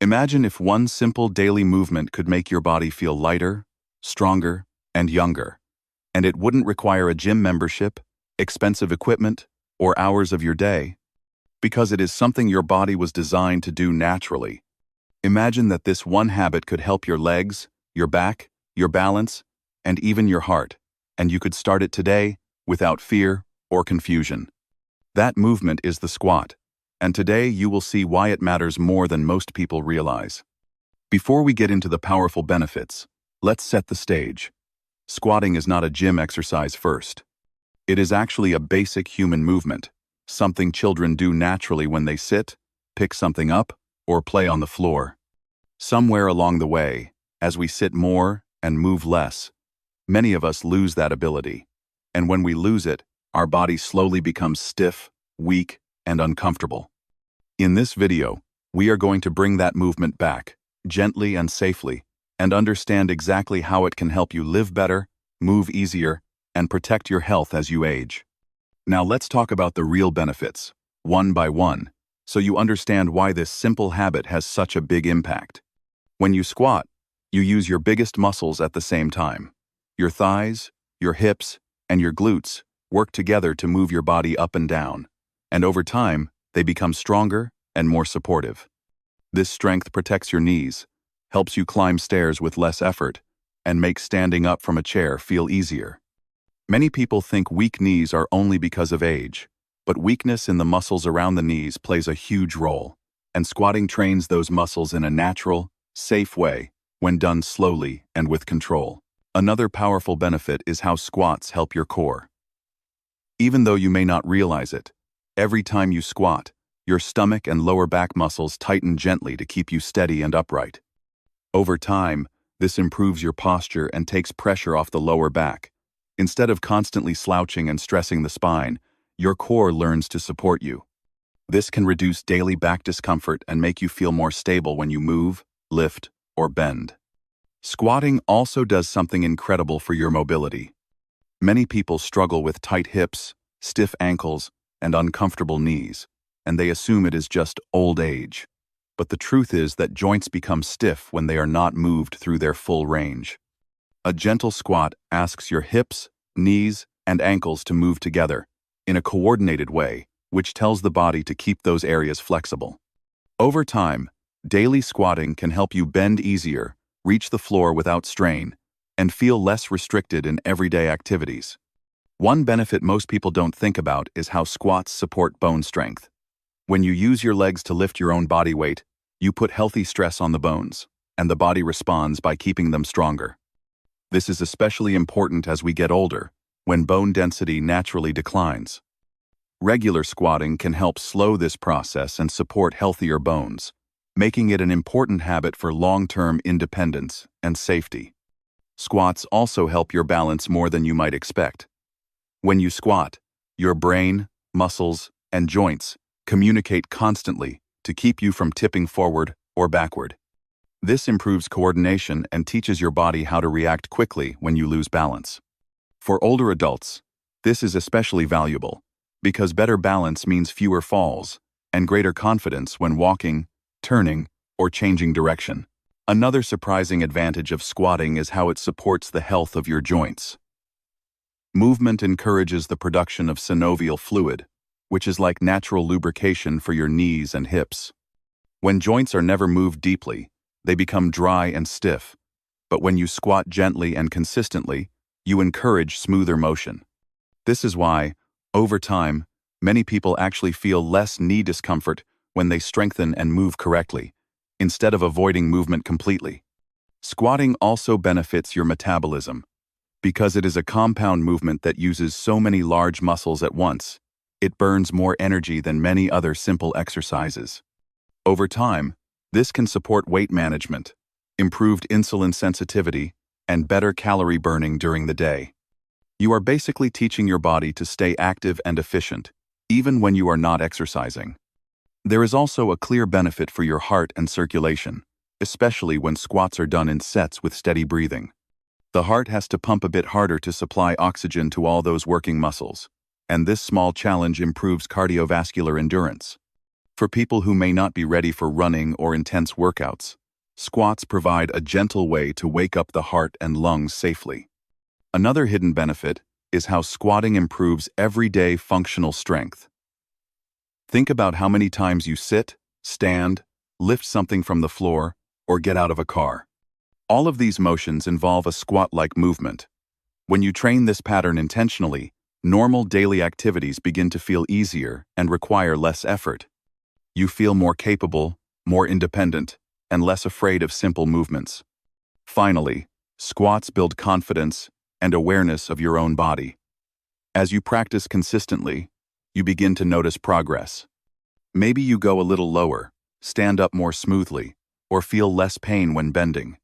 Imagine if one simple daily movement could make your body feel lighter, stronger, and younger. And it wouldn't require a gym membership, expensive equipment, or hours of your day, because it is something your body was designed to do naturally. Imagine that this one habit could help your legs, your back, your balance, and even your heart, and you could start it today without fear or confusion. That movement is the squat, and today you will see why it matters more than most people realize. Before we get into the powerful benefits, let's set the stage. Squatting is not a gym exercise first. It is actually a basic human movement, something children do naturally when they sit, pick something up, or play on the floor. Somewhere along the way, as we sit more and move less, many of us lose that ability. And when we lose it, our body slowly becomes stiff, weak, and uncomfortable. In this video, we are going to bring that movement back, gently and safely, and understand exactly how it can help you live better, move easier, and protect your health as you age. Now let's talk about the real benefits, one by one, so you understand why this simple habit has such a big impact. When you squat, you use your biggest muscles at the same time. Your thighs, your hips, and your glutes work together to move your body up and down, and over time, they become stronger and more supportive. This strength protects your knees, helps you climb stairs with less effort, and makes standing up from a chair feel easier. Many people think weak knees are only because of age, but weakness in the muscles around the knees plays a huge role, and squatting trains those muscles in a natural, safe way when done slowly and with control. Another powerful benefit is how squats help your core. Even though you may not realize it, every time you squat, your stomach and lower back muscles tighten gently to keep you steady and upright. Over time, this improves your posture and takes pressure off the lower back. Instead of constantly slouching and stressing the spine, your core learns to support you. This can reduce daily back discomfort and make you feel more stable when you move, lift, or bend. Squatting also does something incredible for your mobility. Many people struggle with tight hips, stiff ankles, and uncomfortable knees, and they assume it is just old age. But the truth is that joints become stiff when they are not moved through their full range. A gentle squat asks your hips, knees, and ankles to move together in a coordinated way, which tells the body to keep those areas flexible. Over time, daily squatting can help you bend easier, reach the floor without strain, and feel less restricted in everyday activities. One benefit most people don't think about is how squats support bone strength. When you use your legs to lift your own body weight, you put healthy stress on the bones, and the body responds by keeping them stronger. This is especially important as we get older, when bone density naturally declines. Regular squatting can help slow this process and support healthier bones, making it an important habit for long-term independence and safety. Squats also help your balance more than you might expect. When you squat, your brain, muscles, and joints communicate constantly to keep you from tipping forward or backward. This improves coordination and teaches your body how to react quickly when you lose balance. For older adults, this is especially valuable because better balance means fewer falls and greater confidence when walking, turning, or changing direction. Another surprising advantage of squatting is how it supports the health of your joints. Movement encourages the production of synovial fluid, which is like natural lubrication for your knees and hips. When joints are never moved deeply, they become dry and stiff, but when you squat gently and consistently, you encourage smoother motion. This is why, over time, many people actually feel less knee discomfort when they strengthen and move correctly, instead of avoiding movement completely. Squatting also benefits your metabolism. Because it is a compound movement that uses so many large muscles at once, it burns more energy than many other simple exercises. Over time, this can support weight management, improved insulin sensitivity, and better calorie burning during the day. You are basically teaching your body to stay active and efficient, even when you are not exercising. There is also a clear benefit for your heart and circulation, especially when squats are done in sets with steady breathing. The heart has to pump a bit harder to supply oxygen to all those working muscles, and this small challenge improves cardiovascular endurance. For people who may not be ready for running or intense workouts, squats provide a gentle way to wake up the heart and lungs safely. Another hidden benefit is how squatting improves everyday functional strength. Think about how many times you sit, stand, lift something from the floor, or get out of a car. All of these motions involve a squat-like movement. When you train this pattern intentionally, normal daily activities begin to feel easier and require less effort. You feel more capable, more independent, and less afraid of simple movements. Finally, squats build confidence and awareness of your own body. As you practice consistently, you begin to notice progress. Maybe you go a little lower, stand up more smoothly, or feel less pain when bending.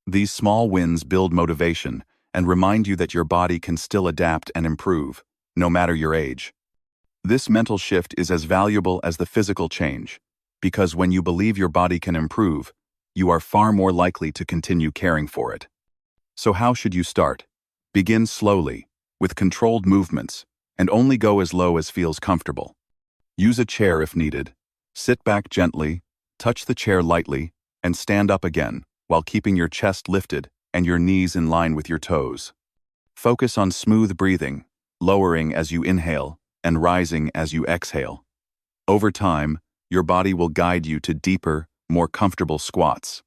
These small wins build motivation and remind you that your body can still adapt and improve, no matter your age. This mental shift is as valuable as the physical change, because when you believe your body can improve, you are far more likely to continue caring for it. So how should you start? Begin slowly, with controlled movements, and only go as low as feels comfortable. Use a chair if needed. Sit back gently, touch the chair lightly, and stand up again, while keeping your chest lifted and your knees in line with your toes. Focus on smooth breathing, lowering as you inhale and rising as you exhale. Over time, your body will guide you to deeper, more comfortable squats.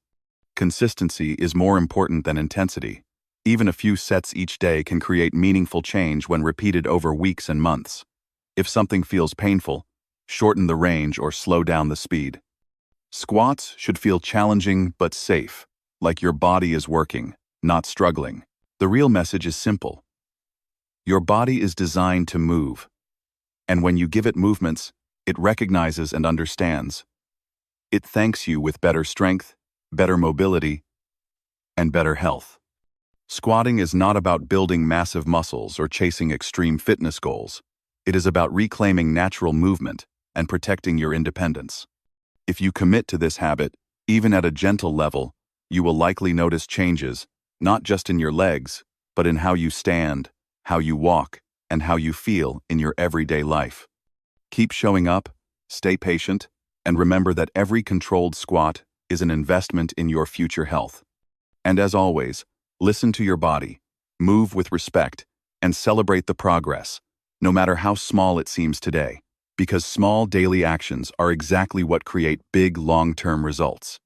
Consistency is more important than intensity. Even a few sets each day can create meaningful change when repeated over weeks and months. If something feels painful, shorten the range or slow down the speed. Squats should feel challenging but safe, like your body is working, not struggling. The real message is simple. Your body is designed to move, and when you give it movements, it recognizes and understands. It thanks you with better strength, better mobility, and better health. Squatting is not about building massive muscles or chasing extreme fitness goals. It is about reclaiming natural movement and protecting your independence. If you commit to this habit, even at a gentle level, you will likely notice changes, not just in your legs, but in how you stand, how you walk, and how you feel in your everyday life. Keep showing up, stay patient, and remember that every controlled squat is an investment in your future health. And as always, listen to your body, move with respect, and celebrate the progress, no matter how small it seems today, because small daily actions are exactly what create big long-term results.